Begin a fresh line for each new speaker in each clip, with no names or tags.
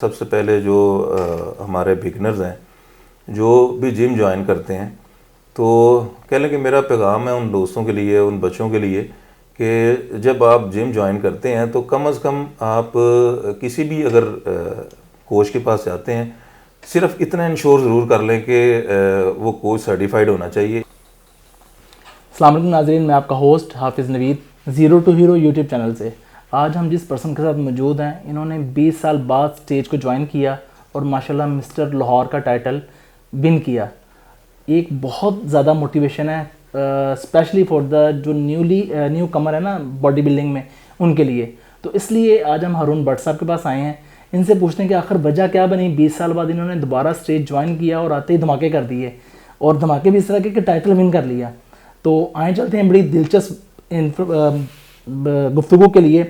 सबसे पहले जो हमारे बिगनर्स हैं जो भी जिम ज्वाइन करते हैं, तो कह लें कि मेरा पैगाम है उन दोस्तों के लिए, उन बच्चों के लिए कि जब आप जिम ज्वाइन करते हैं तो कम से कम आप किसी भी अगर कोच के पास जाते हैं, सिर्फ इतना इंश्योर ज़रूर कर लें कि वो कोच सर्टिफाइड होना चाहिए।
अस्सलाम वालेकुम नाज़रीन, मैं आपका host Hafiz Naveed zero to hero YouTube channel से। आज हम जिस पर्सन के साथ मौजूद हैं, इन्होंने 20 साल बाद स्टेज को ज्वाइन किया और माशाल्लाह मिस्टर लाहौर का टाइटल विन किया। एक बहुत ज़्यादा मोटिवेशन है स्पेशली फॉर द जो न्यू कमर है ना बॉडी बिल्डिंग में, उनके लिए। तो इसलिए आज हम हारून भट्ट साहब के पास आए हैं, इनसे पूछते हैं कि आखिर वजह क्या बनी 20 साल बाद इन्होंने दोबारा स्टेज ज्वाइन किया और आते ही धमाके कर दिए, और धमाके भी इस तरह के टाइटल विन कर लिया। तो आए चलते हैं बड़ी दिलचस्प गुफ्तगू के लिए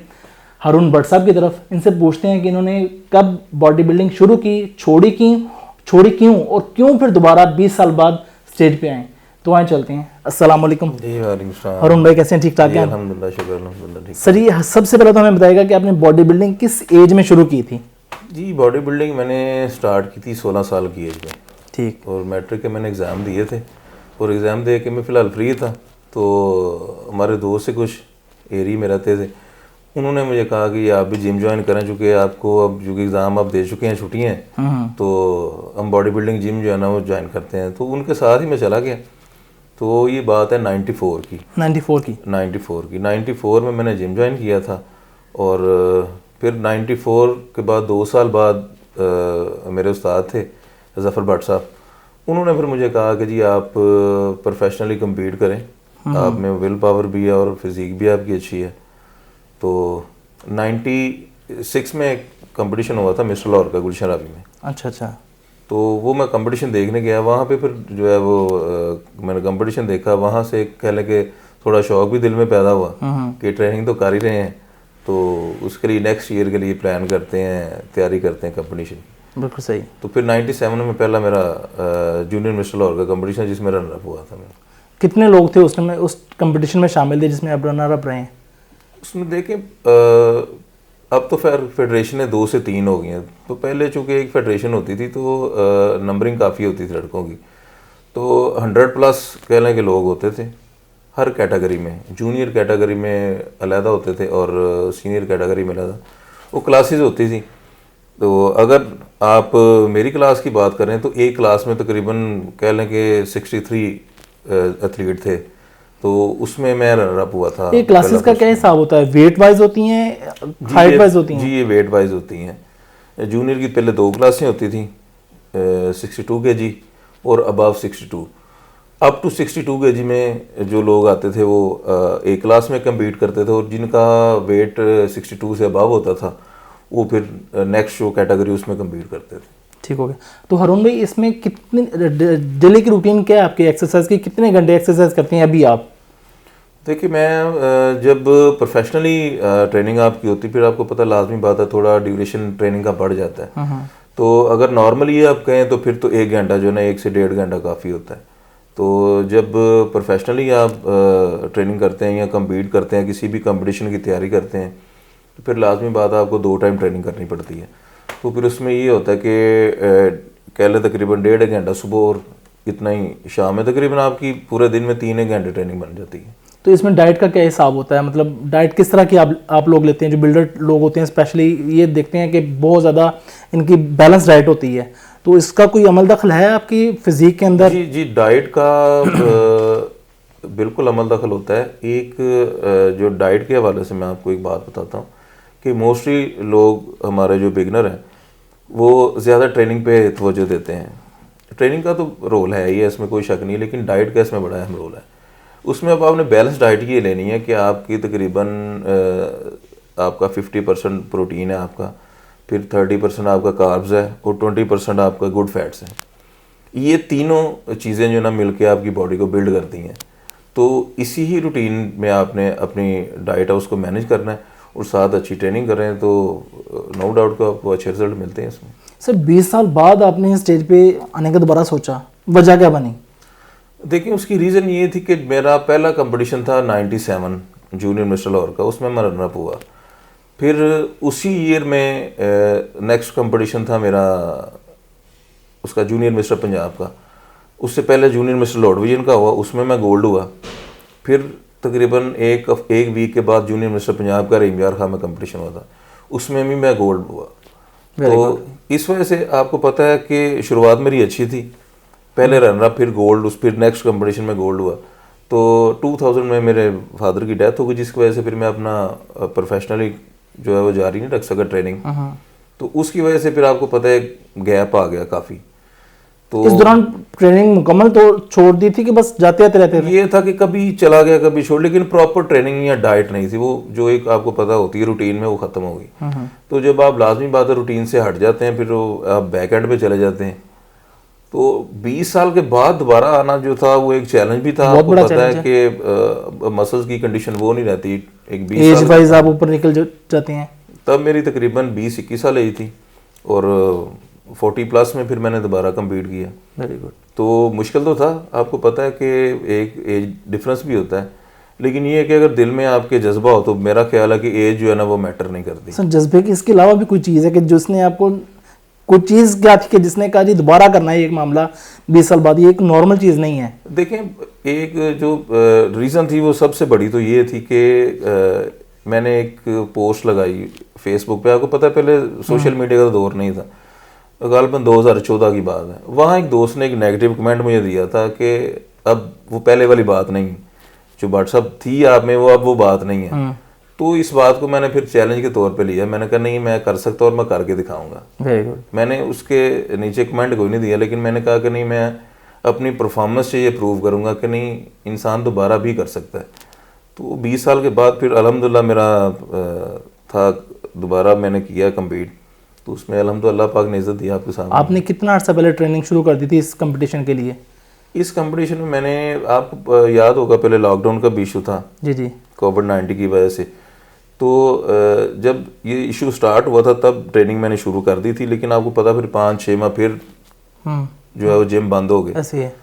हारून भट्ट साहब की तरफ। इनसे पूछते हैं कि इन्होंने कब बॉडी बिल्डिंग शुरू की, छोड़ी क्यों और क्यों फिर दोबारा 20 साल बाद स्टेज पे आए। तो आए चलते हैं। अस्सलाम वालेकुम हारून भाई, कैसे हैं? ठीक ठाक हैं?
अल्हम्दुलिल्लाह, शुक्र अल्हम्दुलिल्लाह, ठीक।
सर, ये सबसे पहले तो हमें बताइएगा कि आपने बॉडी बिल्डिंग किस एज में शुरू की थी?
जी, बॉडी बिल्डिंग मैंने स्टार्ट की थी 16 साल की एज में।
ठीक।
और मैट्रिक के मैंने एग्ज़ाम दिए थे, और एग्ज़ाम दे के मैं फ़िलहाल फ्री था। तो हमारे दोस्त से कुछ एरिया में रहते थे, उन्होंने मुझे कहा कि आप भी जिम ज्वाइन करें, चूँकि आपको अब चूँकि एग्ज़ाम आप दे चुके हैं, छुट्टियाँ हैं, तो हम बॉडी बिल्डिंग जिम जो है ना वो ज्वाइन करते हैं। तो उनके साथ ही मैं चला गया। तो ये बात है 94 की। 94 में मैंने जिम ज्वाइन किया था। और फिर 94 के बाद 2 साल बाद मेरे उस्ताद थे ज़फ़र भट्ट साहब, उन्होंने फिर मुझे कहा कि जी आप प्रोफेशनली कम्पीट करें, आप में विल पावर भी है और फिज़िक भी आपकी अच्छी है। तो 96 में कंपटीशन हुआ था मिस्टर लाहौर का गुलशन रावी में।
अच्छा।
तो वो मैं कंपटीशन देखने गया वहाँ पे। फिर जो है वो मैंने कंपटीशन देखा, वहाँ से कह लें कि थोड़ा शौक भी दिल में पैदा हुआ कि ट्रेनिंग तो कर ही रहे हैं, तो उसके लिए नेक्स्ट ईयर के लिए प्लान करते हैं, तैयारी करते हैं कंपटीशन की।
बिल्कुल सही।
तो फिर 97 में पहला मेरा जूनियर मिस्टर लाहौर का कंपटीशन जिसमें रनर अप हुआ था मैं।
कितने लोग थे उस टाइम उस कंपटीशन में शामिल थे जिसमें आप रनर अप रहे हैं?
उसमें देखें अब तो फिर फेडरेशनें 2 से 3 हो गई हैं। तो पहले चूँकि एक फेडरेशन होती थी तो नंबरिंग काफ़ी होती थी लड़कों की, तो 100+ कह लें कि लोग होते थे हर कैटेगरी में। जूनियर कैटेगरी में अलहदा होते थे और सीनियर कैटेगरी में अलहदा, वो क्लासेस होती थी। तो अगर आप मेरी क्लास की बात करें तो एक क्लास में तकरीबन कह लें कि 63 एथलीट थे, तो उसमें मैं रनर अप हुआ था।
ये क्लासेस का क्या हिसाब होता है? वेट वाइज होती हैं, हाइट वाइज होती हैं?
जी, ये वेट वाइज होती हैं। जूनियर की पहले 2 क्लासें होती थी, 62 kg और अबव 62। अप टू 62 kg में जो लोग आते थे वो एक क्लास में कम्पीट करते थे, और जिनका वेट 62 से अबव होता था वो फिर नेक्स्ट जो कैटेगरी उसमें कम्पीट करते थे।
ठीक हो गया। तो हारून भाई, इसमें कितनी डेली की रूटीन क्या है आपकी एक्सरसाइज की? कितने घंटे एक्सरसाइज करते हैं अभी आप?
देखिए, मैं जब प्रोफेशनली ट्रेनिंग आपकी होती, फिर आपको पता लाजमी बात है थोड़ा ड्यूरेशन ट्रेनिंग का बढ़ जाता है। तो अगर नॉर्मली आप कहें तो फिर तो 1 घंटा जो है ना, 1 से 1.5 घंटा काफ़ी होता है। तो जब प्रोफेशनली आप ट्रेनिंग करते हैं या कम्पीट करते हैं, किसी भी कंपटीशन की तैयारी करते हैं, तो फिर लाजमी बात है आपको 2 टाइम ट्रेनिंग करनी पड़ती है। तो फिर उसमें ये होता है कि कह लें तकरीबन 1.5 घंटा सुबह और इतना ही शाम में, तकरीबन आपकी पूरे दिन में 3 घंटे ट्रेनिंग बन जाती है।
तो इसमें डाइट का क्या हिसाब होता है? मतलब डाइट किस तरह की आप लोग लेते हैं? जो बिल्डर लोग होते हैं स्पेशली ये देखते हैं कि बहुत ज़्यादा इनकी बैलेंस डाइट होती है, तो इसका कोई अमल दखल है आपकी फिजिक के अंदर?
जी, डाइट का बिल्कुल अमल दखल होता है। एक जो डाइट के हवाले से मैं आपको एक बात बताता हूँ कि मोस्टली लोग हमारे जो बिगनर हैं वो ज़्यादा ट्रेनिंग पे तवज्जो देते हैं। ट्रेनिंग का तो रोल है ही है, इसमें कोई शक नहीं, लेकिन डाइट का इसमें बड़ा अहम रोल है। उसमें अब आपने बैलेंस डाइट ये लेनी है कि आपकी तकरीबन आपका 50% प्रोटीन है आपका, फिर 30% आपका कार्ब्स है और 20% आपका गुड फैट्स है। ये तीनों चीज़ें जो ना मिलके आपकी बॉडी को बिल्ड करती हैं। तो इसी ही रूटीन में आपने अपनी डाइट है उसको मैनेज करना है और साथ अच्छी ट्रेनिंग कर रहे हैं, तो नो डाउट को आपको अच्छे रिजल्ट मिलते हैं इसमें।
सर, 20 साल बाद आपने स्टेज पे आने का दोबारा सोचा, वजह क्या बनी?
देखिए, उसकी रीज़न ये थी कि मेरा पहला कंपटीशन था 97 जूनियर मिस्टर लाहौर का, उसमें मैं रनर अप हुआ। फिर उसी ईयर में नेक्स्ट कंपटीशन था मेरा उसका जूनियर मिस्टर पंजाब का। उससे पहले जूनियर मिस्टर लॉर्ड विजन का हुआ, उसमें मैं गोल्ड हुआ। फिर तकरीबन एक वीक के बाद जूनियर मिस्टर पंजाब का रहीम यार खां में कंपटीशन हुआ था, उसमें भी मैं गोल्ड हुआ। तो इस वजह से आपको पता है कि शुरुआत मेरी अच्छी थी, पहले रनर फिर गोल्ड, फिर नेक्स्ट कंपटीशन में गोल्ड हुआ। तो 2000 में मेरे फादर की डेथ हो गई, जिसकी वजह से फिर मैं अपना प्रोफेशनली जो है वो जारी नहीं रख सका ट्रेनिंग। तो उसकी वजह से फिर आपको पता है गैप आ गया काफ़ी। तो
इस दौरान ट्रेनिंग मुकम्मल तो छोड़ दी थी कि बस जाते आते रहते थे?
ये था कि कभी चला गया कभी छोड़, लेकिन प्रॉपर ट्रेनिंग या डाइट नहीं थी। वो जो एक आपको पता होती है रूटीन में, वो ख़त्म हो गई। तो जब आप लाजमी बात है रूटीन से हट जाते हैं, फिर वो आप बैक एंड पे चले जाते हैं। तो 20 साल के बाद दोबारा आना जो था वो एक चैलेंज भी था। आपको पता है कि मसल्स की कंडीशन वो नहीं रहती, एक 20
एज
साल
वाइज आप ऊपर निकल जाते हैं।
तब मेरी तकरीबन 20-21 साल एज थी और 40+ में फिर मैंने दोबारा कम्पीट किया।
Very good.
तो मुश्किल तो था, आपको पता है कि एक एज डिफरेंस भी होता है, लेकिन ये है कि अगर दिल में आपके जज्बा हो तो मेरा ख्याल है कि एज जो है ना वो मैटर नहीं करती।
सर जज्बे की इसके अलावा भी कोई चीज़ है कि जिसने आपको कुछ चीज़ क्या थी कि जिसने कहा जी दोबारा करना है एक मामला 20 साल बाद? ये एक नॉर्मल चीज़ नहीं है।
देखें, एक जो रीज़न थी वो सबसे बड़ी तो ये थी कि मैंने एक पोस्ट लगाई फेसबुक पे। आपको पता है पहले सोशल मीडिया का दौर नहीं था, गालबन 2014 की बात है। वहाँ एक दोस्त ने एक नेगेटिव कमेंट मुझे दिया था कि अब वो पहले वाली बात नहीं, जो व्हाट्सअप थी आप में वो अब वो बात नहीं है। तो इस बात को मैंने फिर चैलेंज के तौर पे लिया। मैंने कहा नहीं, मैं कर सकता और मैं करके दिखाऊंगा।
Very good.
मैंने उसके नीचे कमेंट कोई नहीं दिया, लेकिन मैंने कहा कि नहीं, मैं अपनी परफॉर्मेंस से ये प्रूव करूंगा कि नहीं, इंसान दोबारा भी कर सकता है। तो 20 साल के बाद फिर अल्हम्दुलिल्लाह मेरा था, दोबारा मैंने किया कम्पीट। तो उसमें अल्हम्दुलिल्लाह पाक ने इज़्ज़त दी आपके सामने।
आपने कितना अर्सा पहले ट्रेनिंग शुरू कर दी थी इस कंपटीशन के लिए?
इस कंपटीशन में मैंने, आपको याद होगा पहले लॉकडाउन का भी इशू था
जी जी,
कोविड-19 की वजह से। तो जब ये इशू स्टार्ट हुआ था तब ट्रेनिंग मैंने शुरू कर दी थी, लेकिन आपको पता फिर 5-6 माह फिर जो है वो जिम बंद हो गए।
ऐसे है।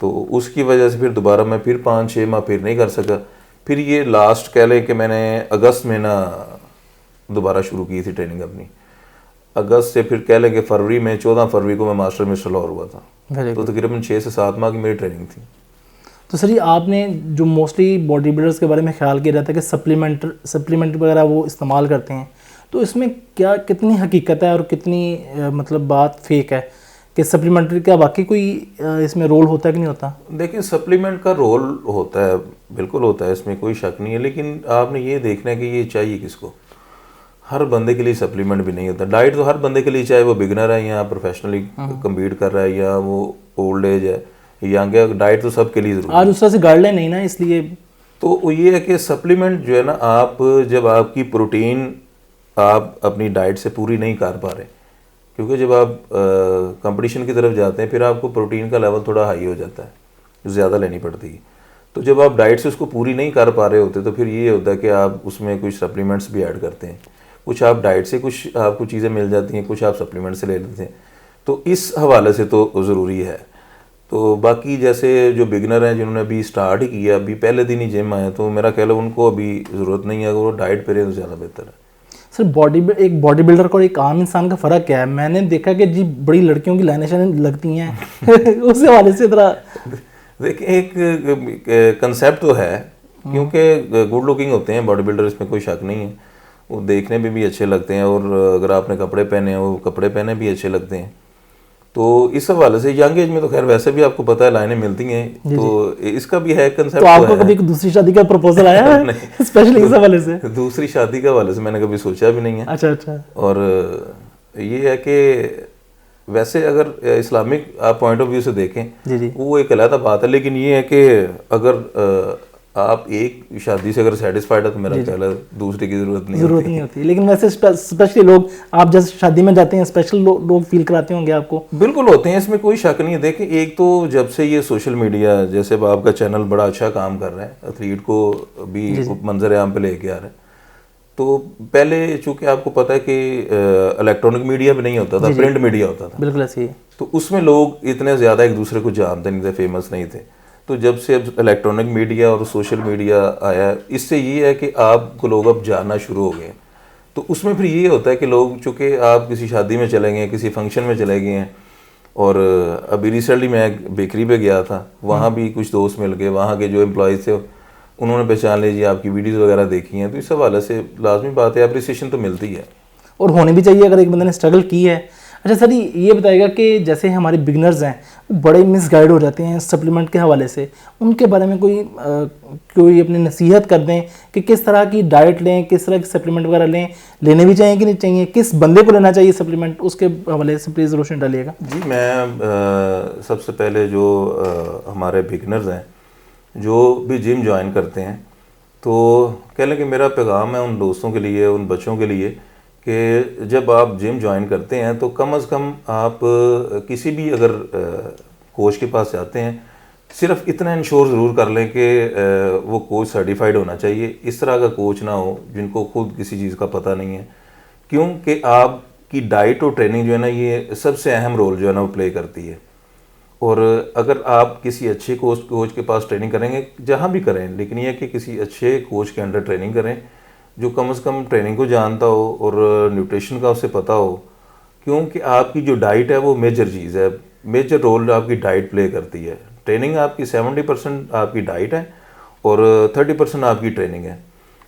तो उसकी वजह से फिर दोबारा मैं फिर 5-6 माह फिर नहीं कर सका। फिर ये लास्ट कह लें कि मैंने अगस्त में ना दोबारा शुरू की थी ट्रेनिंग अपनी। अगस्त से फिर कह लें कि फरवरी में 14 फरवरी को मैं मास्टर मिस्टर लाहौर हुआ था। तो तकरीबन 6 से 7 माह की मेरी ट्रेनिंग थी।
तो सर ये आपने जो मोस्टली बॉडी बिल्डर्स के बारे में ख्याल किया जाता है कि सप्लीमेंट वगैरह वो इस्तेमाल करते हैं, तो इसमें क्या कितनी हकीकत है और कितनी मतलब बात फेक है कि सप्लीमेंट्री का वाकई कोई इसमें रोल होता है कि नहीं होता?
देखिए, सप्लीमेंट का रोल होता है, बिल्कुल होता है, इसमें कोई शक नहीं है। लेकिन आपने ये देखना है कि ये चाहिए किसको। हर बंदे के लिए सप्लीमेंट भी नहीं होता। डाइट तो हर बंदे के लिए, चाहे वो बिगनर है या प्रोफेशनली कम्पीट कर रहा है या वो ओल्ड एज है, यंग है, डाइट तो सबके लिए जरूरी है।
आज उस तरह से गाइडलाइन नहीं ना, इसलिए
तो ये है कि सप्लीमेंट जो है ना, आप जब आपकी प्रोटीन आप अपनी डाइट से पूरी नहीं कर पा रहे, क्योंकि जब आप कंपटीशन की तरफ जाते हैं फिर आपको प्रोटीन का लेवल थोड़ा हाई हो जाता है, जो ज़्यादा लेनी पड़ती है। तो जब आप डाइट से उसको पूरी नहीं कर पा रहे होते तो फिर ये होता है कि आप उसमें कुछ सप्लीमेंट्स भी ऐड करते हैं। कुछ आप डाइट से कुछ आपको चीज़ें मिल जाती हैं, कुछ आप सप्लीमेंट से ले लेते हैं। तो इस हवाले से तो ज़रूरी है। तो बाकी जैसे जो बिगनर हैं जिन्होंने अभी स्टार्ट ही किया, अभी पहले दिन ही जिम आए, तो मेरा ख्याल है उनको अभी ज़रूरत नहीं है, अगर वो डाइट पे रहे तो ज़्यादा बेहतर है।
सर एक बॉडी बिल्डर का और एक आम इंसान का फ़र्क क्या है? मैंने देखा कि जी बड़ी लड़कियों की लाइनें लगती हैं उस हवाले से थोड़ा
देखिए, एक कंसेप्ट तो है, क्योंकि गुड लुकिंग होते हैं बॉडी बिल्डर, इसमें कोई शक नहीं है। वो देखने में भी अच्छे लगते हैं और अगर आपने कपड़े पहने हैं वो कपड़े पहने भी अच्छे लगते हैं। तो इस हवाले से यंग एज में तो खैर वैसे भी आपको पता है लाइनें मिलती हैं, तो इसका भी है कंसेप्ट।
तो आपको कभी दूसरी शादी का प्रपोजल आया है स्पेशली इस हवाले से?
दूसरी शादी के हवाले से मैंने कभी सोचा भी नहीं है।
अच्छा अच्छा।
और ये है कि वैसे अगर इस्लामिक आप पॉइंट ऑफ व्यू से देखें
जी जी,
वो एक अलग बात है, लेकिन ये है कि अगर आप एक शादी से अगर सेटिस्फाइड है तो मेरा ख्याल है दूसरी की जरूरत नहीं
होती। लेकिन वैसे स्पेशली लोग, आप जब शादी में जाते हैं स्पेशल लोग फील कराते होंगे आपको?
बिल्कुल होते हैं, इसमें कोई शक नहीं है। देखिए, एक तो जब से ये सोशल मीडिया, जैसे अब आपका चैनल बड़ा अच्छा काम कर रहा है, एथलीट को भी मंजर आम पे लेके आ रहा है। तो पहले चूंकि आपको पता है कि इलेक्ट्रॉनिक मीडिया भी नहीं होता था, प्रिंट मीडिया होता था।
बिल्कुल ऐसे ही।
तो उसमें लोग इतने ज़्यादा एक दूसरे को जानते नहीं थे, फेमस नहीं थे। तो जब से अब इलेक्ट्रॉनिक मीडिया और सोशल मीडिया आया, इससे ये है कि आपको लोग अब जानना शुरू हो गए। तो उसमें फिर ये होता है कि लोग, चूँकि आप किसी शादी में चले गए, किसी फंक्शन में चले गए हैं, और अभी रिसेंटली मैं बेकरी पे गया था, वहाँ भी कुछ दोस्त मिल गए, वहाँ के जो एम्प्लॉयज़ थे उन्होंने पहचान लीजिए, आपकी वीडियोज़ वगैरह देखी हैं, तो इस हवाले से लाजमी बात है, अप्रिसिएशन तो मिलती है
और होनी भी चाहिए अगर एक बंदे ने स्ट्रगल की है। अच्छा सर, ये बताएगा कि जैसे हमारे बिगनर्स हैं वो बड़े मिसगाइड हो जाते हैं सप्लीमेंट के हवाले से, उनके बारे में कोई अपनी नसीहत कर दें कि किस तरह की डाइट लें, किस तरह के सप्लीमेंट वगैरह लेने भी चाहिए कि नहीं चाहिए, किस बंदे को लेना चाहिए सप्लीमेंट, उसके हवाले से प्लीज़ रोशनी डालिएगा।
जी। मैं सबसे पहले जो हमारे बिगनर्स हैं जो भी जिम ज्वाइन करते हैं, तो कह लें कि मेरा पैगाम है उन दोस्तों के लिए, उन बच्चों के लिए, कि जब आप जिम ज्वाइन करते हैं तो कम अज़ कम आप किसी भी अगर कोच के पास जाते हैं, सिर्फ इतना इंश्योर ज़रूर कर लें कि वो कोच सर्टिफाइड होना चाहिए। इस तरह का कोच ना हो जिनको खुद किसी चीज़ का पता नहीं है, क्योंकि आपकी डाइट और ट्रेनिंग जो है ना, ये सबसे अहम रोल जो है ना वो प्ले करती है। और अगर आप किसी अच्छे कोच के पास ट्रेनिंग करेंगे, जहाँ भी करें, लेकिन यह कि किसी अच्छे कोच के अंडर ट्रेनिंग करें जो कम से कम ट्रेनिंग को जानता हो और न्यूट्रिशन का उसे पता हो, क्योंकि आपकी जो डाइट है वो मेजर चीज़ है, मेजर रोल आपकी डाइट प्ले करती है। ट्रेनिंग आपकी 70% आपकी डाइट है और 30% आपकी ट्रेनिंग है।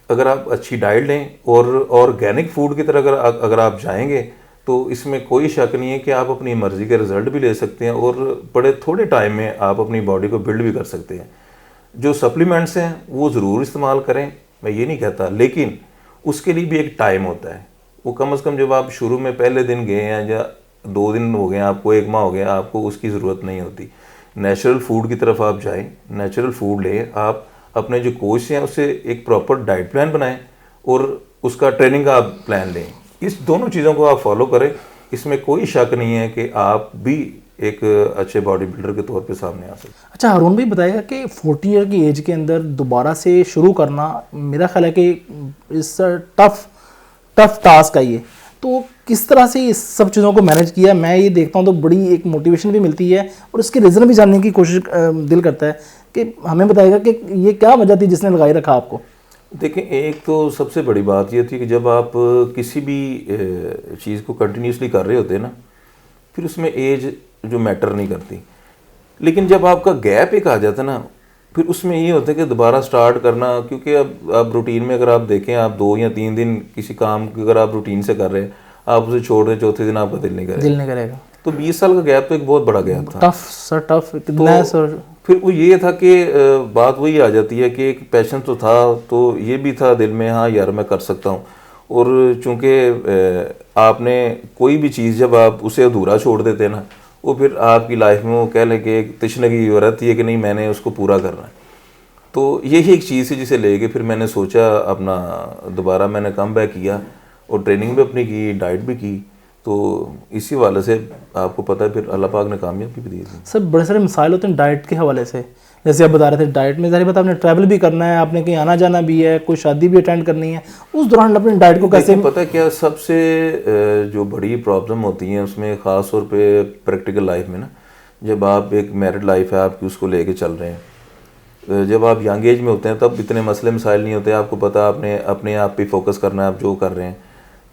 अगर आप अच्छी डाइट लें और ऑर्गेनिक फूड की तरह अगर आप जाएंगे, तो इसमें कोई शक नहीं है कि आप अपनी मर्ज़ी के रिज़ल्ट भी ले सकते हैं और बड़े थोड़े टाइम में आप अपनी बॉडी को बिल्ड भी कर सकते हैं। जो सप्लीमेंट्स हैं वो ज़रूर इस्तेमाल करें, मैं ये नहीं कहता, लेकिन उसके लिए भी एक टाइम होता है। वो कम से कम जब आप शुरू में पहले दिन गए हैं या 2 दिन हो गए, आपको 1 माह हो गया, आपको उसकी ज़रूरत नहीं होती। नेचुरल फूड की तरफ आप जाएं, नेचुरल फूड लें, आप अपने जो कोच हैं उससे एक प्रॉपर डाइट प्लान बनाएं और उसका ट्रेनिंग का आप प्लान लें। इस दोनों चीज़ों को आप फॉलो करें, इसमें कोई शक नहीं है कि आप भी एक अच्छे बॉडी बिल्डर के तौर पे सामने आ सकते हैं।
अच्छा, हारून भाई बताएगा कि 40 ईयर की एज के अंदर दोबारा से शुरू करना, मेरा ख्याल है कि इस टफ टास्क है ये, तो किस तरह से इस सब चीज़ों को मैनेज किया? मैं ये देखता हूँ तो बड़ी एक मोटिवेशन भी मिलती है और इसके रीज़न भी जानने की कोशिश दिल करता है कि हमें बताएगा कि ये क्या वजह थी जिसने लगाए रखा आपको?
देखें, एक तो सबसे बड़ी बात ये थी कि जब आप किसी भी चीज़ को कंटिन्यूसली कर रहे होते हैं ना, फिर उसमें एज जो मैटर नहीं करती, लेकिन जब आपका गैप एक आ जाता है ना, फिर उसमें ये होता है कि दोबारा स्टार्ट करना, क्योंकि अब रूटीन में अगर आप देखें, आप 2 या 3 दिन किसी काम को अगर आप रूटीन से कर रहे हैं, आप उसे छोड़ रहे, चौथे दिन आपका दिल नहीं करेगा। तो 20 साल का गैप तो एक बहुत बड़ा गैप था।
टफ कितना है सर?
फिर वो ये था कि बात वही आ जाती है कि एक पैशन तो था, तो ये भी था दिल में, हाँ यार मैं कर सकता हूँ। और चूँकि आपने कोई भी चीज़ जब आप उसे अधूरा छोड़ देते हैं ना, वो फिर आपकी लाइफ में वो कह लें कि एक तशनगी हो रहती है कि नहीं, मैंने उसको पूरा करना है। तो यही एक चीज़ है जिसे लेके फिर मैंने सोचा अपना दोबारा मैंने कम बैक किया और ट्रेनिंग भी अपनी की, डाइट भी की। तो इसी वाले से आपको पता है फिर अल्लाह पाक ने कामयाबी भी दी थी।
सर बड़े सारे मसाइल होते हैं डाइट के हवाले से, जैसे आप बता रहे थे डाइट में ज़ाहिर बात आपने ट्रैवल भी करना है, आपने कहीं आना जाना भी है, कोई शादी भी अटेंड करनी है, उस दौरान अपनी डाइट को कैसे?
पता है क्या सबसे जो बड़ी प्रॉब्लम होती है उसमें, ख़ास तौर पे प्रैक्टिकल लाइफ में ना, जब आप एक मैरिड लाइफ है आपकी उसको लेके चल रहे हैं, जब आप यंग एज में होते हैं तब इतने मसले मसाइल नहीं होते, आपको पता आपने अपने आप पे फोकस करना है, आप जो कर रहे हैं।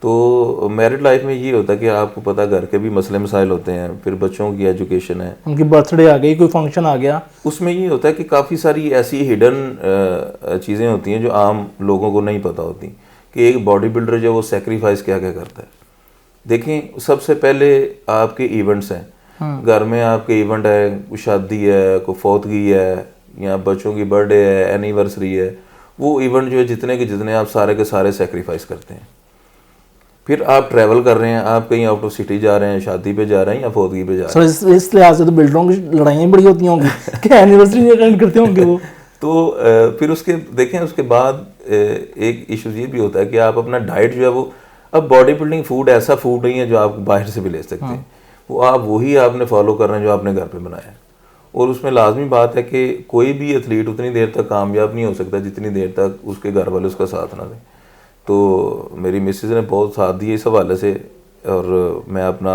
तो मैरिड लाइफ में ये होता है कि आपको पता घर के भी मसले मसाइल होते हैं, फिर बच्चों की एजुकेशन है,
उनकी बर्थडे आ गई, कोई फंक्शन आ गया,
उसमें ये होता है कि काफ़ी सारी ऐसी हिडन चीज़ें होती हैं जो आम लोगों को नहीं पता होती कि एक बॉडी बिल्डर जो वो सेक्रीफाइस क्या क्या करता है। देखें, सबसे पहले आपके इवेंट्स हैं, घर में आपके इवेंट है, कोई शादी है, कोई फौतगी है, या बच्चों की बर्थडे है, एनिवर्सरी है, वो इवेंट जो है जितने के जितने आप सारे के सारे सेक्रीफाइस करते हैं। फिर आप ट्रैवल कर रहे हैं, आप कहीं आउट ऑफ सिटी जा रहे हैं, शादी पे जा रहे हैं या फौतगी पे जा रहे हैं।
सर इस लिहाज से तो बिल्डरों की लड़ाइयाँ बड़ी होती होंगी कि एनिवर्सरी अटेंड करते होंगे वो।
तो फिर उसके देखें, उसके बाद एक इशू ये भी होता है कि आप अपना डाइट जो है वो, अब बॉडी बिल्डिंग फूड ऐसा फूड नहीं है जो आप बाहर से भी ले सकते हैं, वो आप वही आपने फॉलो कर रहे हैं जो आपने घर पे बनाया है। और उसमें लाजमी बात है कि कोई भी एथलीट उतनी देर तक कामयाब नहीं हो सकता जितनी देर तक उसके घर वाले उसका साथ ना दें। तो मेरी मिसेज़ ने बहुत साथ दिया इस हवाले से, और मैं अपना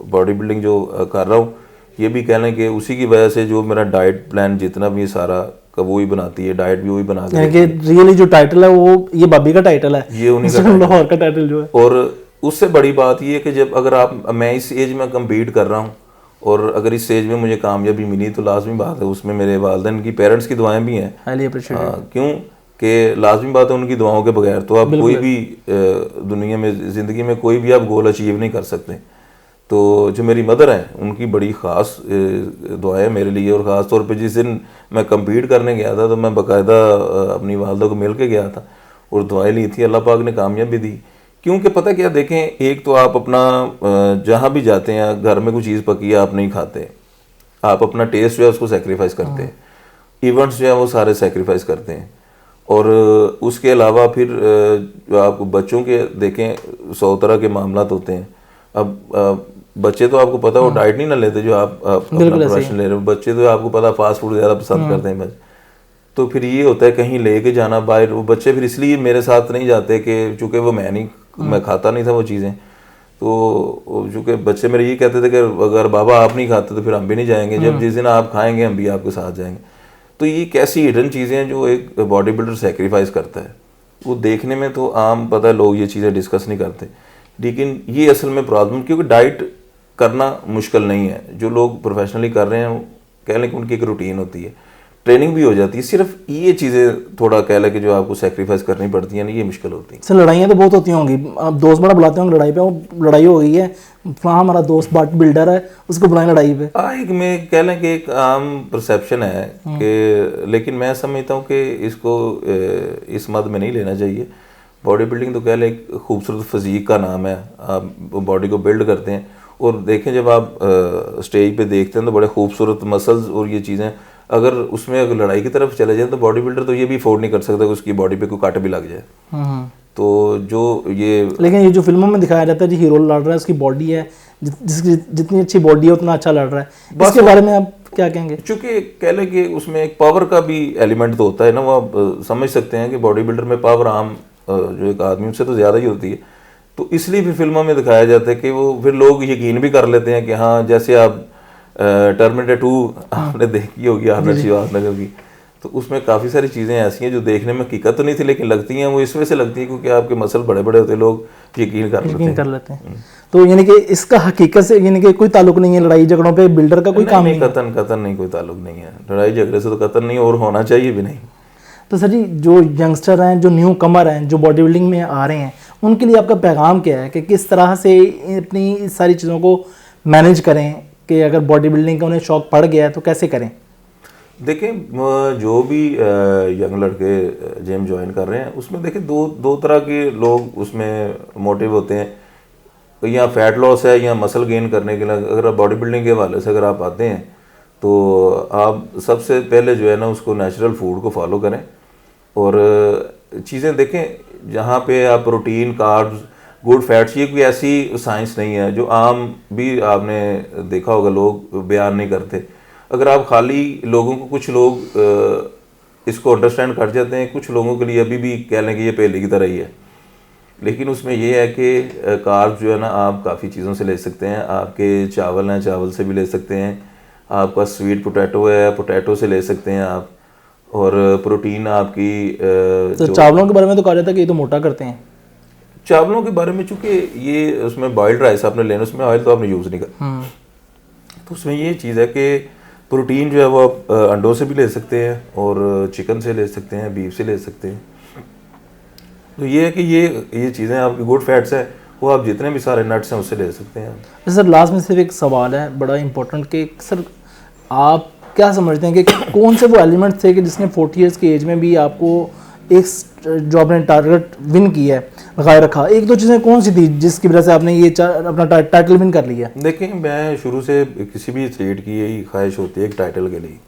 बॉडी बिल्डिंग जो कर रहा हूँ, ये भी कह लें कि उसी की वजह से जो मेरा डाइट प्लान जितना भी सारा का वो ही बनाती है, डाइट भी वही बना के
यानी कि रियली जो टाइटल है वो ये भाभी का टाइटल है,
ये उन्हीं का
लाहौर का टाइटल जो है।
और उससे बड़ी बात ये है कि जब अगर आप मैं इस एज में कम्पीट कर रहा हूँ और अगर इस एज में मुझे कामयाबी मिली तो लाजमी बात है उसमें मेरे वालिदैन की, पेरेंट्स की दुआएं भी हैं।
Highly appreciate.
क्यों कि लाजमी बात है उनकी दुआओं के बगैर तो आप कोई भी दुनिया में, ज़िंदगी में कोई भी आप गोल अचीव नहीं कर सकते। तो जो मेरी मदर हैं उनकी बड़ी ख़ास दुआएं मेरे लिए, और ख़ास तौर पे जिस दिन मैं कम्पीट करने गया था तो मैं बाकायदा अपनी वालदा को मिल के गया था और दुआएं ली थी, अल्लाह पाक ने कामयाबी दी। क्योंकि पता क्या, देखें, एक तो आप अपना जहाँ भी जाते हैं, घर में कोई चीज़ पकी है आप नहीं खाते, आप अपना टेस्ट जो है उसको सेक्रीफाइस करते हैं, इवेंट्स जो है वो सारे सेक्रीफाइस करते हैं, और उसके अलावा फिर जो आप बच्चों के देखें 100 तरह के मामलात होते हैं। अब बच्चे तो आपको पता है वो डाइट नहीं ना लेते जो आप अपना प्रोफेशन ले रहे हो, बच्चे तो आपको पता फास्ट फूड ज़्यादा पसंद करते हैं बस। तो फिर ये होता है कहीं लेके जाना बाहर, वो बच्चे फिर इसलिए मेरे साथ नहीं जाते कि चूँकि वो मैं खाता नहीं था वो चीज़ें, तो चूँकि बच्चे मेरे ये कहते थे कि अगर बाबा आप नहीं खाते तो फिर हम भी नहीं जाएंगे, जब जिस दिन आप खाएंगे हम भी आपके साथ जाएंगे। तो ये कैसी हिडन चीज़ें हैं जो एक बॉडी बिल्डर सेक्रीफाइस करता है, वो देखने में तो आम पता है लोग ये चीज़ें डिस्कस नहीं करते, लेकिन ये असल में प्रॉब्लम, क्योंकि डाइट करना मुश्किल नहीं है। जो लोग प्रोफेशनली कर रहे हैं कह लें कि उनकी एक रूटीन होती है, ट्रेनिंग भी हो जाती है, सिर्फ ये चीज़ें थोड़ा कह लें कि जो आपको सेक्रीफाइस करनी पड़ती हैं ना, ये मुश्किल होती है।
सर लड़ाइयाँ तो बहुत होती होंगी, आप दोस्त बड़ा बुलाते होंगे लड़ाई पे, वो लड़ाई हो गई है, हाँ हमारा दोस्त बॉडी बिल्डर है उसको बुलाएं लड़ाई पे।
एक में कह लें कि एक आम परसेप्शन है कि, लेकिन मैं समझता हूँ कि इसको इस मद में नहीं लेना चाहिए। बॉडी बिल्डिंग तो कह लें एक खूबसूरत फिजीक का नाम है, आप बॉडी को बिल्ड करते हैं, और देखें जब आप स्टेज पे देखते हैं तो बड़े खूबसूरत मसल्स और ये चीज़ें, अगर उसमें अगर लड़ाई की तरफ चले जाए तो बॉडी बिल्डर तो ये भी अफोर्ड नहीं कर सकता कि उसकी बॉडी पे कोई काट भी लग जाए। तो जो ये,
लेकिन ये जो फिल्मों में दिखाया जाता है जी हीरो लड़ रहा है, उसकी बॉडी है, जिसकी जितनी अच्छी बॉडी है उतना अच्छा लड़ रहा है, इसके बारे में आप क्या कहेंगे?
चूँकि कह लें कि उसमें एक पावर का भी एलिमेंट तो होता है ना, वो आप समझ सकते हैं कि बॉडी बिल्डर में पावर आम जो एक आदमी उससे तो ज़्यादा ही होती है। तो इसलिए भी फिल्मों में दिखाया जाता है कि वो फिर लोग यकीन भी कर लेते हैं कि हाँ, जैसे आप टर्मिनेटर 2 आपने देखी होगी आर्नल्ड श्वार्ज़नेगर की, तो उसमें काफ़ी सारी चीज़ें ऐसी हैं जो देखने में हकीकत तो नहीं थी लेकिन लगती हैं, वो इस वजह से लगती है क्योंकि आपके मसल बड़े बड़े होते हैं, लोग यकीन कर लेते हैं।
तो यानी कि इसका हकीकत से यानी कि कोई ताल्लुक नहीं है लड़ाई झगड़ों पे, बिल्डर का कोई काम नहीं है?
कतन नहीं, कोई ताल्लुक नहीं है लड़ाई झगड़े से, तो कतन नहीं, और होना चाहिए भी नहीं।
तो सर जी जो यंगस्टर हैं, जो न्यू कमर हैं, जो बॉडी बिल्डिंग में आ रहे हैं, उनके लिए आपका पैगाम क्या है कि किस तरह से अपनी सारी चीज़ों को मैनेज करें, कि अगर बॉडी बिल्डिंग का उन्हें शौक पड़ गया है तो कैसे करें?
देखें, जो भी यंग लड़के जिम ज्वाइन कर रहे हैं उसमें देखें दो तरह के लोग उसमें मोटिव होते हैं, या फैट लॉस है या मसल गेन करने के लिए। अगर आप बॉडी बिल्डिंग के हवाले से अगर आप आते हैं तो आप सबसे पहले जो है ना उसको नेचुरल फूड को फॉलो करें, और चीज़ें देखें जहाँ पे आप प्रोटीन, कार्ब्स, गुड फैट्स, ये कोई ऐसी साइंस नहीं है जो आम भी आपने देखा होगा लोग बयान नहीं करते। अगर आप खाली लोगों को, कुछ लोग इसको अंडरस्टैंड कर जाते हैं, कुछ लोगों के लिए अभी भी कह लें कि ये पहले की तरह ही है, लेकिन उसमें ये है कि कार्ब्स जो है ना आप काफ़ी चीज़ों से ले सकते हैं। आपके चावल हैं, चावल से भी ले सकते हैं, आपका स्वीट पोटैटो है, पोटैटो से ले सकते हैं आप, और प्रोटीन आपकी
तो चावलों के बारे में तो कहा जाता है कि ये तो मोटा करते हैं।
चावलों के बारे में चूँकि ये उसमें बॉइल्ड राइस आपने लेना, उसमें ऑयल तो आपने यूज़ नहीं करना, तो उसमें ये चीज़ है कि प्रोटीन जो है वो आप अंडों से भी ले सकते हैं, और चिकन से ले सकते हैं, बीफ से ले सकते हैं। तो ये है कि ये चीज़ें आपकी गुड फैट्स है, वो आप जितने भी सारे नट्स हैं उससे ले सकते हैं।
सर लास्ट में सिर्फ एक सवाल है बड़ा इंपॉर्टेंट कि सर आप क्या समझते हैं कि कौन से वो एलिमेंट्स थे कि जिसने 40 ईयर्स की एज में भी आपको एक जो आपने टारगेट विन किया है लगाए रखा, एक दो चीज़ें कौन सी थी जिसकी वजह से आपने ये अपना टाइटल विन कर लिया?
देखिए, मैं शुरू से किसी भी एथलीट की यही ख्वाहिश होती है एक टाइटल के लिए,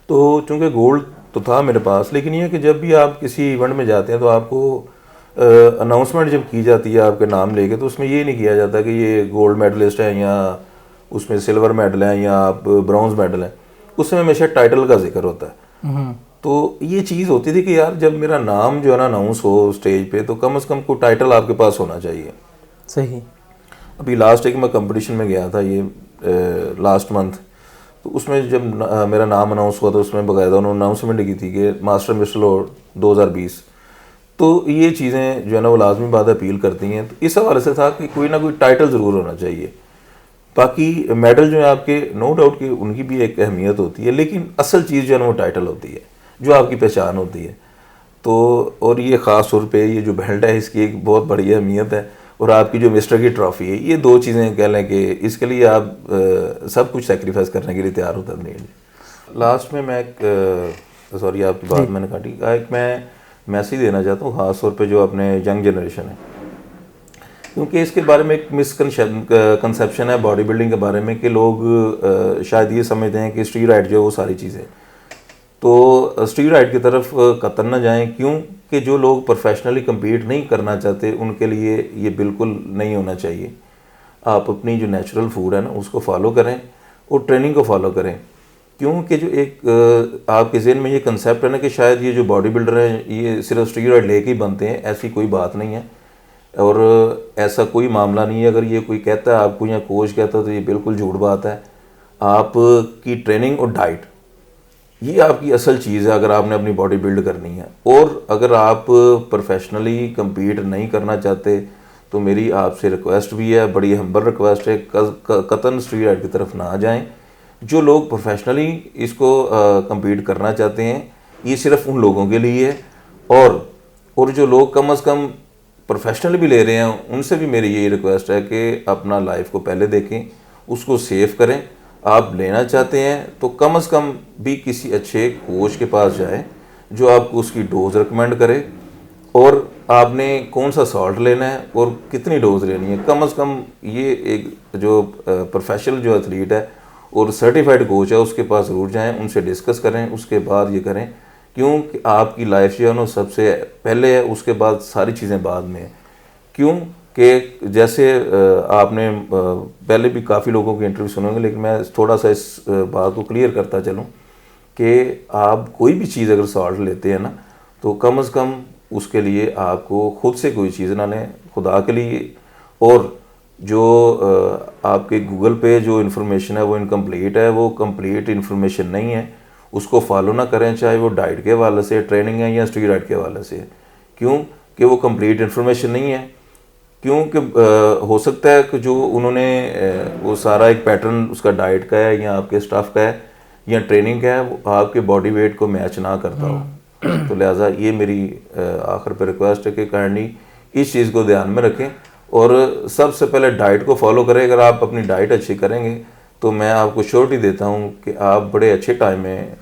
तो चूँकि गोल्ड तो था मेरे पास, लेकिन ये कि जब भी आप किसी इवेंट में जाते हैं तो आपको अनाउंसमेंट जब की जाती है आपके नाम लेके, तो उसमें ये नहीं किया जाता कि ये गोल्ड मेडलिस्ट है या उसमें सिल्वर मेडल है या आप ब्रॉन्ज मेडल है, उसमें हमेशा टाइटल का जिक्र होता है। तो ये चीज़ होती थी कि यार जब मेरा नाम जो है ना अनाउंस हो स्टेज पे, तो कम से कम कोई टाइटल आपके पास होना चाहिए।
सही।
अभी लास्ट एक मैं कंपटीशन में गया था ये लास्ट मंथ, तो उसमें जब मेरा नाम अनाउंस हुआ तो उसमें बाकायदा उन्होंने अनाउंसमेंट की थी कि मास्टर मिस्टर लॉर्ड 2020। तो ये चीज़ें जो है ना वो लाजमी बात अपील करती हैं। तो इस हवाले से था कि कोई ना कोई टाइटल ज़रूर होना चाहिए। बाकी मेडल जो है आपके नो डाउट कि उनकी भी एक अहमियत होती है, लेकिन असल चीज़ जो है ना वो टाइटल होती है जो आपकी पहचान होती है। तो और ये ख़ास तौर पे ये जो बेल्ट है इसकी एक बहुत बड़ी अहमियत है, और आपकी जो मिस्टर की ट्रॉफ़ी है, ये दो चीज़ें कह लें कि इसके लिए आप सब कुछ सेक्रीफाइस करने के लिए तैयार होता नहीं। लास्ट में मैं सॉरी आपकी बात मैंने काटी, एक मैं मैसेज देना चाहता हूँ ख़ास तौर पे जो अपने यंग जनरेशन है, क्योंकि इसके बारे में एक मिसकंसेप्शन है बॉडी बिल्डिंग के बारे में कि लोग शायद ये समझते हैं कि स्टीरॉयड जो है वो सारी चीज़ें, तो स्टीरॉयड की तरफ कतई ना जाएं, क्योंकि जो लोग प्रोफेशनली compete नहीं करना चाहते उनके लिए ये बिल्कुल नहीं होना चाहिए। आप अपनी जो नेचुरल फूड है ना उसको फॉलो करें और ट्रेनिंग को फॉलो करें, क्योंकि जो एक आपके ज़हन में ये कंसेप्ट है ना कि शायद ये जो बॉडी बिल्डर हैं ये सिर्फ स्टीरॉयड लेके ही बनते हैं, ऐसी कोई बात नहीं है और ऐसा कोई मामला नहीं है। अगर ये कोई कहता है आपको या कोच कहता है तो ये बिल्कुल झूठ बात है। आपकी ट्रेनिंग और डाइट ये आपकी असल चीज़ है अगर आपने अपनी बॉडी बिल्ड करनी है। और अगर आप प्रोफेशनली compete नहीं करना चाहते तो मेरी आपसे रिक्वेस्ट भी है, बड़ी हम्बल रिक्वेस्ट है, कतन स्टीरॉयड की तरफ ना जाएं। जो लोग प्रोफेशनली इसको compete करना चाहते हैं ये सिर्फ उन लोगों के लिए है, और जो लोग कम अज़ कम प्रोफेशनल भी ले रहे हैं उनसे भी मेरी यही रिक्वेस्ट है कि अपना लाइफ को पहले देखें, उसको सेव करें। आप लेना चाहते हैं तो कम अज़ कम भी किसी अच्छे कोच के पास जाए जो आपको उसकी डोज रिकमेंड करे, और आपने कौन सा सॉल्ट लेना है और कितनी डोज लेनी है। कम अज़ कम ये एक जो प्रोफेशनल जो एथलीट है और सर्टिफाइड कोच है उसके पास ज़रूर जाएं, उनसे डिस्कस करें, उसके बाद ये करें, क्योंकि आपकी लाइफ जो है ना सबसे पहले है, उसके बाद सारी चीज़ें बाद में है। क्यों कि जैसे आपने पहले भी काफ़ी लोगों के इंटरव्यू सुनेंगे, लेकिन मैं थोड़ा सा इस बात को क्लियर करता चलूँ कि आप कोई भी चीज़ अगर सॉल्ट लेते हैं ना तो कम अज़ कम उसके लिए आपको खुद से कोई चीज़ ना लें, खुदा के लिए। और जो आपके गूगल पे जो इन्फॉर्मेशन है वो इनकम्प्लीट है, वो कंप्लीट इन्फॉर्मेशन नहीं है, उसको फॉलो ना करें, चाहे वो डाइट के हवाले से ट्रेनिंग है या स्टीरॉयड के हवाले से, क्यों कि वो कंप्लीट इन्फॉर्मेशन नहीं है। क्योंकि हो सकता है कि जो उन्होंने वो सारा एक पैटर्न उसका डाइट का है या आपके स्टाफ का है या ट्रेनिंग का है, वो आपके बॉडी वेट को मैच ना करता हो। तो लिहाजा ये मेरी आखिर पे रिक्वेस्ट है कि काइंडली इस चीज़ को ध्यान में रखें और सबसे पहले डाइट को फॉलो करें। अगर आप अपनी डाइट अच्छी करेंगे तो मैं आपको श्योरिटी देता हूँ कि आप बड़े अच्छे टाइम में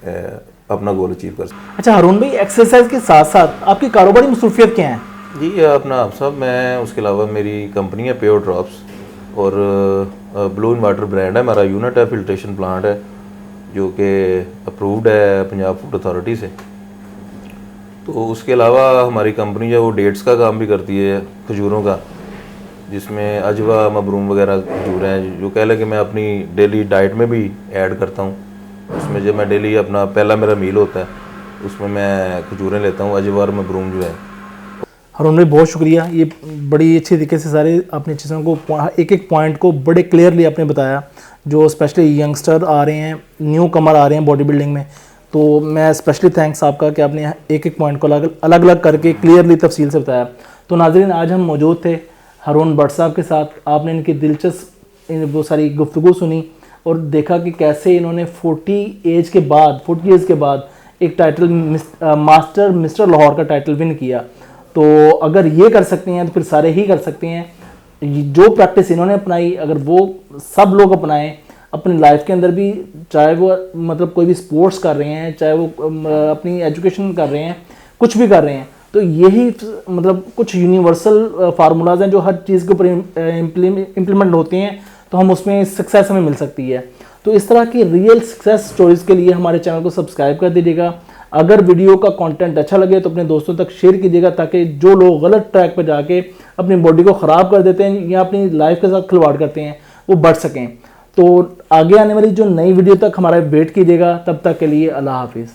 अपना गोल अचीव कर सकते।
अच्छा हारून भाई, एक्सरसाइज के साथ साथ आपकी कारोबारी मसरूफियत क्या है?
जी अपना आप सब, मैं उसके अलावा मेरी कंपनी है प्योर ड्रॉप्स, और ब्लू इन वाटर ब्रांड है, हमारा यूनिट है, फिल्ट्रेशन प्लांट है जो कि अप्रूव्ड है पंजाब फूड अथॉरिटी से। तो उसके अलावा हमारी कंपनी जो वो डेट्स का काम भी करती है, खजूरों का, जिसमें अजवा मबरूम वगैरह खजूर हैं, जो कह लें कि मैं अपनी डेली डाइट में भी ऐड करता हूँ। उसमें जब मैं डेली अपना पहला मेरा मील होता है उसमें मैं खजूरें लेता हूँ, अजवा और मबरूम जो है।
हारून भाई बहुत शुक्रिया, ये बड़ी अच्छी तरीके से सारे अपनी चीज़ों को एक एक पॉइंट को बड़े क्लियरली आपने बताया। जो स्पेशली यंगस्टर आ रहे हैं, न्यू कमर आ रहे हैं बॉडी बिल्डिंग में, तो मैं स्पेशली थैंक्स आपका कि आपने एक एक पॉइंट को अलग अलग करके क्लियरली तफसील से बताया। तो नाज़रीन, आज हम मौजूद थे हारून भट्ट साहब के साथ। आपने इनकी दिलचस्प वो सारी गुफ्तगू सुनी और देखा कि कैसे इन्होंने 40 एज के बाद एक टाइटल मास्टर मिस्टर लाहौर का टाइटल विन किया। तो अगर ये कर सकते हैं तो फिर सारे ही कर सकते हैं। जो प्रैक्टिस इन्होंने अपनाई, अगर वो सब लोग अपनाएं अपनी लाइफ के अंदर भी, चाहे वो मतलब कोई भी स्पोर्ट्स कर रहे हैं, चाहे वो अपनी एजुकेशन कर रहे हैं, कुछ भी कर रहे हैं, तो यही मतलब कुछ यूनिवर्सल फार्मूलाज हैं जो हर चीज़ के ऊपर इम्प्लीमेंट होते हैं, तो हम उसमें सक्सेस हमें मिल सकती है। तो इस तरह की रियल सक्सेस स्टोरीज़ के लिए हमारे चैनल को सब्सक्राइब कर दीजिएगा। अगर वीडियो का कंटेंट अच्छा लगे तो अपने दोस्तों तक शेयर कीजिएगा, ताकि जो लोग गलत ट्रैक पर जाके अपनी बॉडी को ख़राब कर देते हैं या अपनी लाइफ के साथ खिलवाड़ करते हैं वो बढ़ सकें। तो आगे आने वाली जो नई वीडियो तक हमारा वेट कीजिएगा। तब तक के लिए अल्लाह हाफिज़।